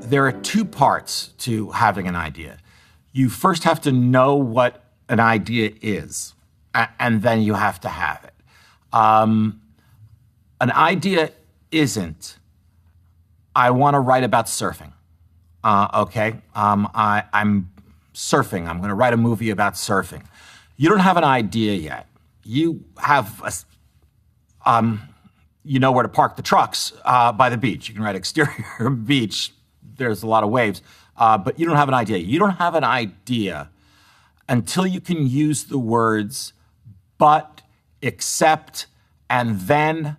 There are two parts to having an idea. You first have to know what an idea is, and then you have to have it. An idea isn't, I want to write about surfing. Okay? I'm surfing. I'm going to write a movie about surfing. You don't have an idea yet. You have you know where to park the trucks by the beach. You can write exterior beach. There's a lot of waves, but you don't have an idea. You don't have an idea until you can use the words but, except, and then,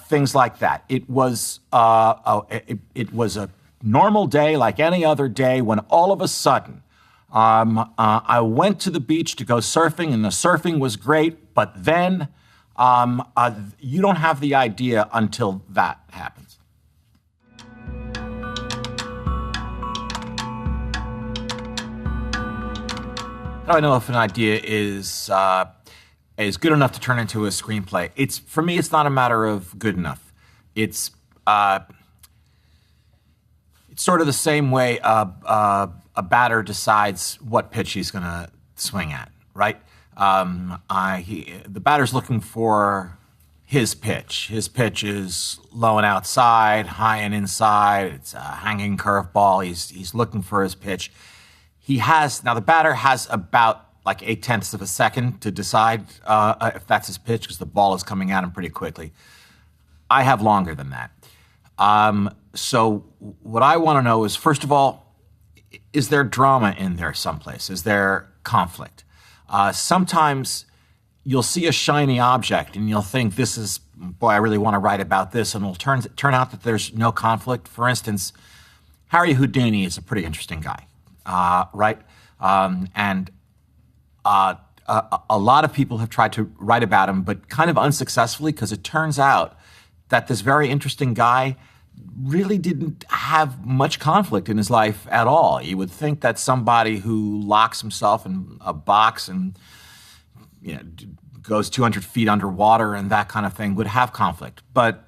things like that. It was a normal day like any other day when all of a sudden I went to the beach to go surfing, and the surfing was great, but then you don't have the idea until that happens. How do I know if an idea is good enough to turn into a screenplay? For me, it's not a matter of good enough. It's sort of the same way a batter decides what pitch he's going to swing at, right? The batter's looking for his pitch. His pitch is low and outside, high and inside. It's a hanging curveball. He's looking for his pitch. Now the batter has about like 0.8 of a second to decide if that's his pitch, because the ball is coming at him pretty quickly. I have longer than that. So what I want to know is, first of all, is there drama in there someplace? Is there conflict? Sometimes you'll see a shiny object and you'll think, boy, I really want to write about this, and it'll turn out that there's no conflict. For instance, Harry Houdini is a pretty interesting guy. Right? And a lot of people have tried to write about him, but kind of unsuccessfully, because it turns out that this very interesting guy really didn't have much conflict in his life at all. You would think that somebody who locks himself in a box and goes 200 feet underwater and that kind of thing would have conflict, but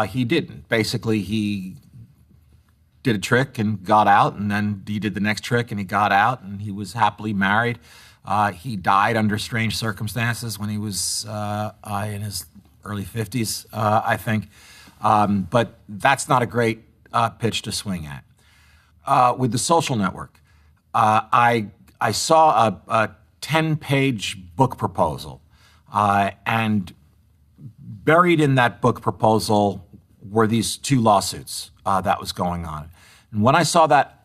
he didn't. Basically, he did a trick and got out, and then he did the next trick and he got out, and he was happily married. He died under strange circumstances when he was in his early 50s, I think. But that's not a great pitch to swing at. With The Social Network, I saw a 10-page book proposal, and buried in that book proposal were these two lawsuits that was going on. And when I saw that,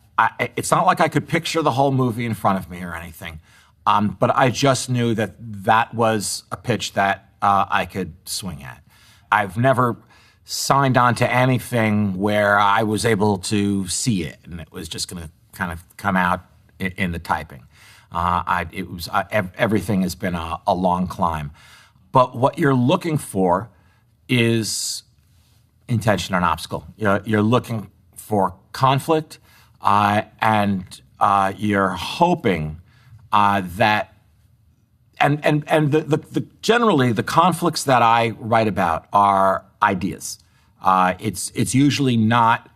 it's not like I could picture the whole movie in front of me or anything, but I just knew that was a pitch that I could swing at. I've never signed on to anything where I was able to see it, and it was just going to kind of come out in the typing. Everything has been a long climb. But what you're looking for is intention and obstacle. You're looking for conflict, and you're hoping that, generally the conflicts that I write about are ideas. It's usually not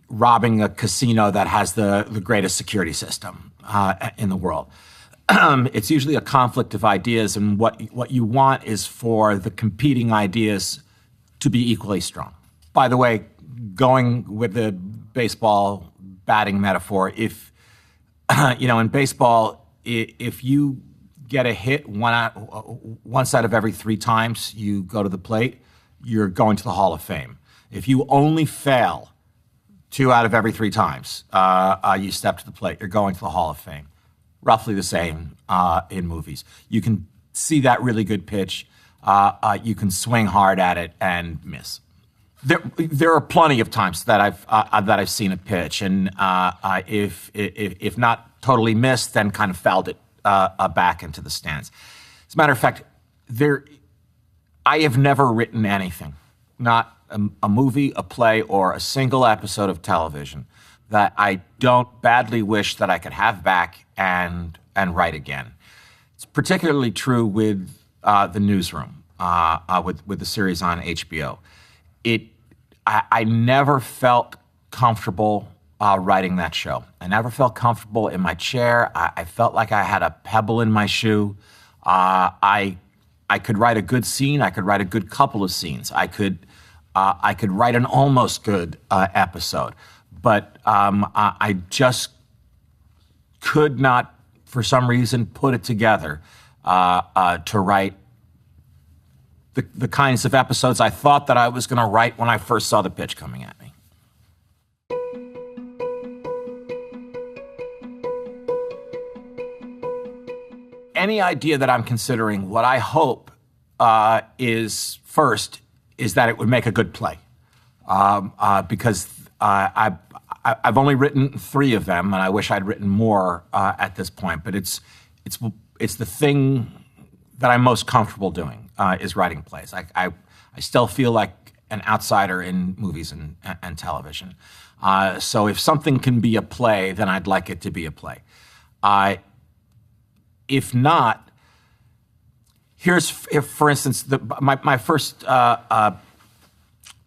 robbing a casino that has the greatest security system in the world. It's usually a conflict of ideas, and what you want is for the competing ideas to be equally strong. By the way, going with the baseball batting metaphor, if in baseball, if you get a hit once out of every 3 times you go to the plate, you're going to the Hall of Fame. If you only fail 2 out of every 3 times you step to the plate, you're going to the Hall of Fame. Roughly the same in movies. You can see that really good pitch. You can swing hard at it and miss. There are plenty of times that I've seen a pitch, and if not totally missed, then kind of fouled it back into the stands. As a matter of fact, I have never written anything, not a movie, a play, or a single episode of television, that I don't badly wish that I could have back and write again. It's particularly true with the newsroom, with the series on HBO. I never felt comfortable writing that show. I never felt comfortable in my chair. I felt like I had a pebble in my shoe. I could write a good scene. I could write a good couple of scenes. I could write an almost good episode, but I just could not, for some reason, put it together to write the kinds of episodes I thought that I was going to write when I first saw the pitch coming at me. Any idea that I'm considering, what I hope is that it would make a good play, because I've only written 3 of them, and I wish I'd written more at this point. But it's the thing that I'm most comfortable doing is writing plays. I still feel like an outsider in movies and television. So if something can be a play, then I'd like it to be a play. If not, if for instance, my first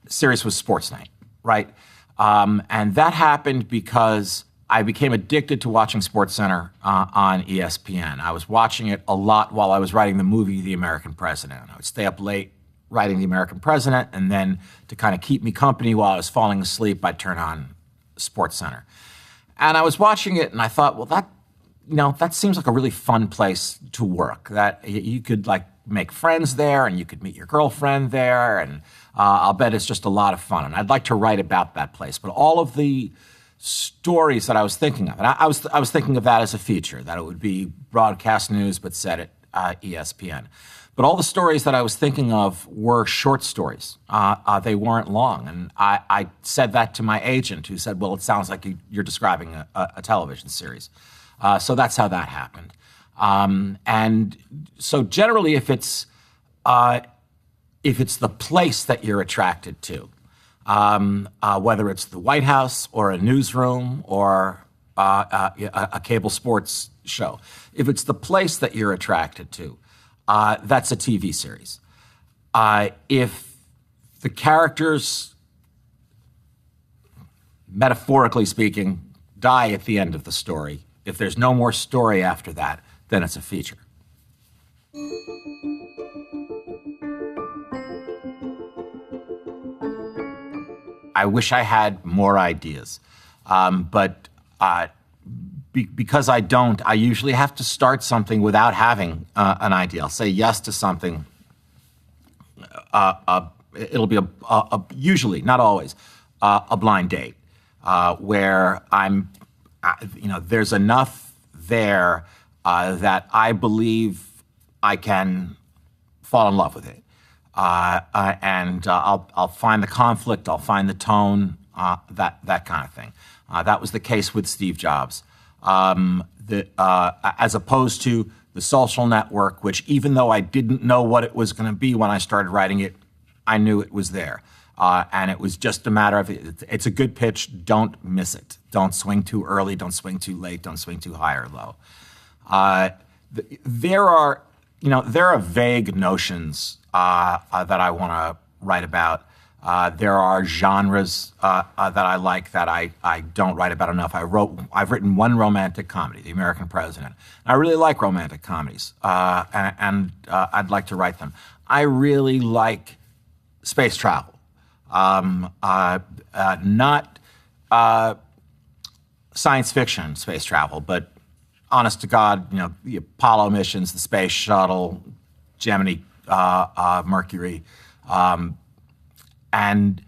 series was Sports Night, right? And that happened because I became addicted to watching SportsCenter on ESPN. I was watching it a lot while I was writing the movie The American President. I would stay up late writing The American President, and then to kind of keep me company while I was falling asleep, I'd turn on SportsCenter. And I was watching it, and I thought, well, that seems like a really fun place to work. That you could like make friends there, and you could meet your girlfriend there, and I'll bet it's just a lot of fun. And I'd like to write about that place. But all of the stories that I was thinking of, and I was thinking of that as a feature, that it would be broadcast news but set at ESPN. But all the stories that I was thinking of were short stories. They weren't long. And I said that to my agent, who said, well, it sounds like you're describing a television series. So that's how that happened. And so generally, if it's the place that you're attracted to, whether it's the White House or a newsroom or a cable sports show, if it's the place that you're attracted to, that's a TV series. If the characters, metaphorically speaking, die at the end of the story, if there's no more story after that, then it's a feature. I wish I had more ideas, but because I don't, I usually have to start something without having an idea. I'll say yes to something. It'll be usually, not always, a blind date where there's enough there that I believe I can fall in love with it. And I'll find the conflict, I'll find the tone, that kind of thing. That was the case with Steve Jobs. As opposed to The Social Network, which even though I didn't know what it was going to be when I started writing it, I knew it was there. And it was just a matter of, it's a good pitch, don't miss it. Don't swing too early, don't swing too late, don't swing too high or low. There are vague notions that I want to write about. There are genres that I like that I don't write about enough. I've written one romantic comedy, The American President. I really like romantic comedies, and I'd like to write them. I really like space travel. Not science fiction space travel, but honest to God, the Apollo missions, the space shuttle, Gemini, Mercury, and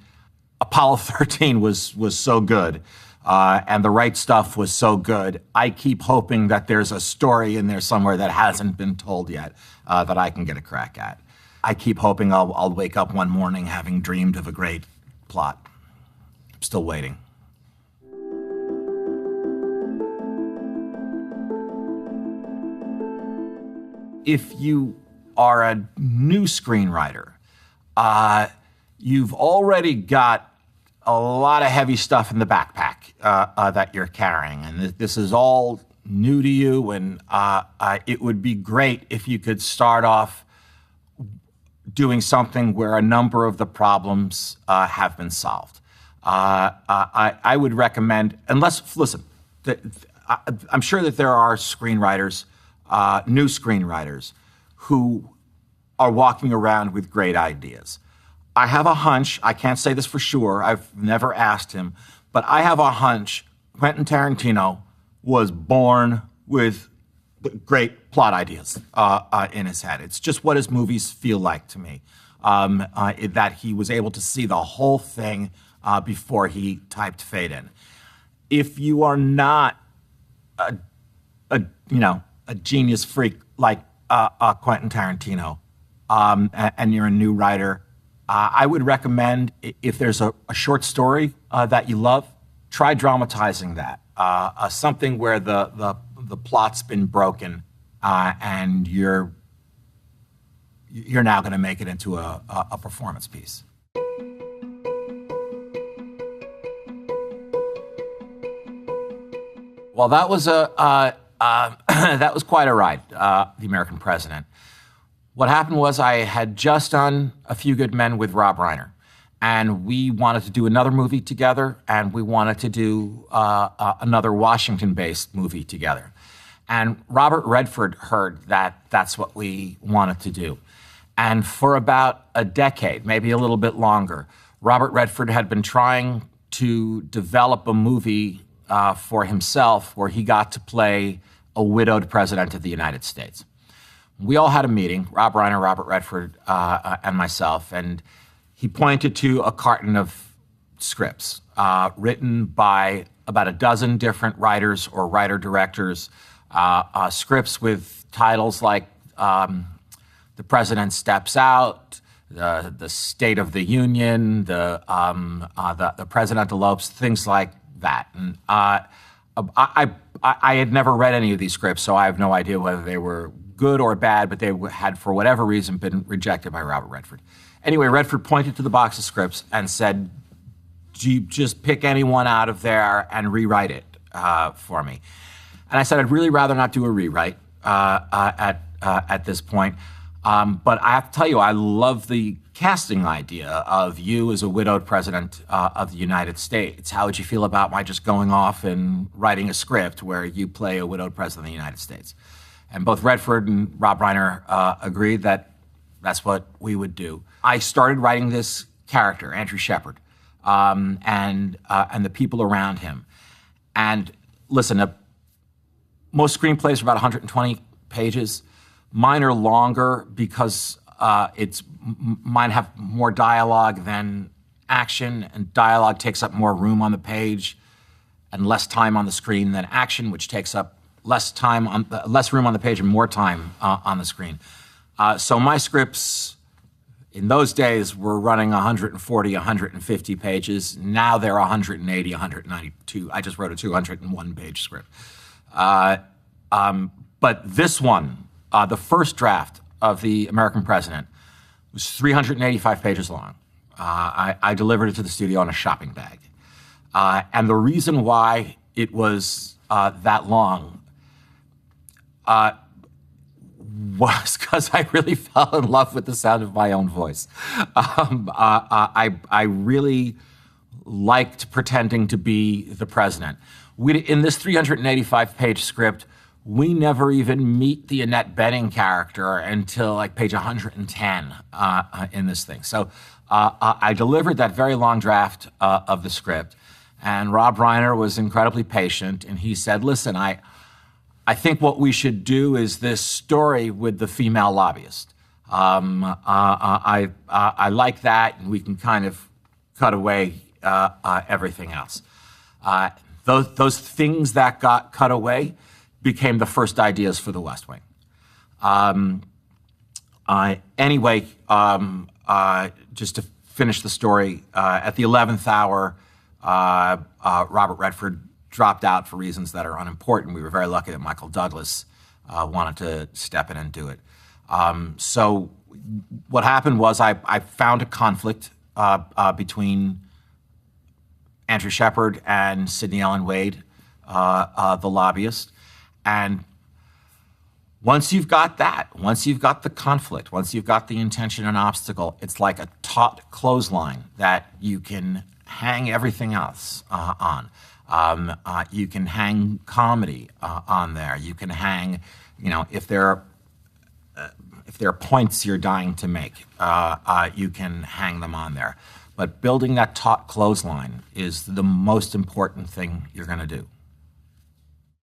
Apollo 13 was so good, and The Right Stuff was so good. I keep hoping that there's a story in there somewhere that hasn't been told yet that I can get a crack at. I keep hoping I'll wake up one morning having dreamed of a great plot. I'm still waiting. If you are a new screenwriter, you've already got a lot of heavy stuff in the backpack that you're carrying, and this is all new to you, and it would be great if you could start off doing something where a number of the problems have been solved. I would recommend, listen, I'm sure that there are screenwriters, new screenwriters, who are walking around with great ideas. I have a hunch, I can't say this for sure, I've never asked him, but I have a hunch Quentin Tarantino was born with great plot ideas in his head. It's just what his movies feel like to me, that he was able to see the whole thing before he typed fade in. If you are not a genius freak like Quentin Tarantino, and you're a new writer, I would recommend, if there's a short story that you love, try dramatizing that. Something where the plot's been broken, and you're now going to make it into a performance piece. Well, that was that was quite a ride, The American President. What happened was I had just done A Few Good Men with Rob Reiner, and we wanted to do another movie together, and we wanted to do another Washington-based movie together. And Robert Redford heard that that's what we wanted to do. And for about a decade, maybe a little bit longer, Robert Redford had been trying to develop a movie for himself where he got to play a widowed president of the United States. We all had a meeting, Rob Reiner, Robert Redford, and myself, and he pointed to a carton of scripts written by about a dozen different writers or writer-directors, scripts with titles like The President Steps Out, the State of the Union, the President Elopes, things like that. And I had never read any of these scripts, so I have no idea whether they were good or bad, but they had, for whatever reason, been rejected by Robert Redford. Anyway, Redford pointed to the box of scripts and said, just pick anyone out of there and rewrite it for me. And I said, I'd really rather not do a rewrite at this point. But I have to tell you, I love the casting idea of you as a widowed president of the United States. How would you feel about my just going off and writing a script where you play a widowed president of the United States? And both Redford and Rob Reiner agreed that that's what we would do. I started writing this character, Andrew Shepard, and the people around him. And listen, most screenplays are about 120 pages. Mine are longer because mine have more dialogue than action, and dialogue takes up more room on the page and less time on the screen than action, which takes up less room on the page and more time on the screen. So my scripts in those days were running 140, 150 pages. Now they're 180, 192. I just wrote a 201-page script. But this one, the first draft of The American President, was 385 pages long. I delivered it to the studio in a shopping bag. And the reason why it was that long was because I really fell in love with the sound of my own voice. I really liked pretending to be the president. In this 385-page script, we never even meet the Annette Bening character until like page 110 in this thing. So I delivered that very long draft of the script, and Rob Reiner was incredibly patient, and he said, listen, I think what we should do is this story with the female lobbyist. I like that, and we can kind of cut away everything else. Those things that got cut away became the first ideas for The West Wing. Anyway, just to finish the story, at the 11th hour, Robert Redford dropped out for reasons that are unimportant. We were very lucky that Michael Douglas wanted to step in and do it. So what happened was I found a conflict between Andrew Shepard and Sidney Ellen Wade, the lobbyist. And Once you've got that, once you've got the conflict, once you've got the intention and obstacle, it's like a taut clothesline that you can hang everything else on. You can hang comedy on there. You can hang, if there are points you're dying to make, you can hang them on there. But building that taut clothesline is the most important thing you're going to do.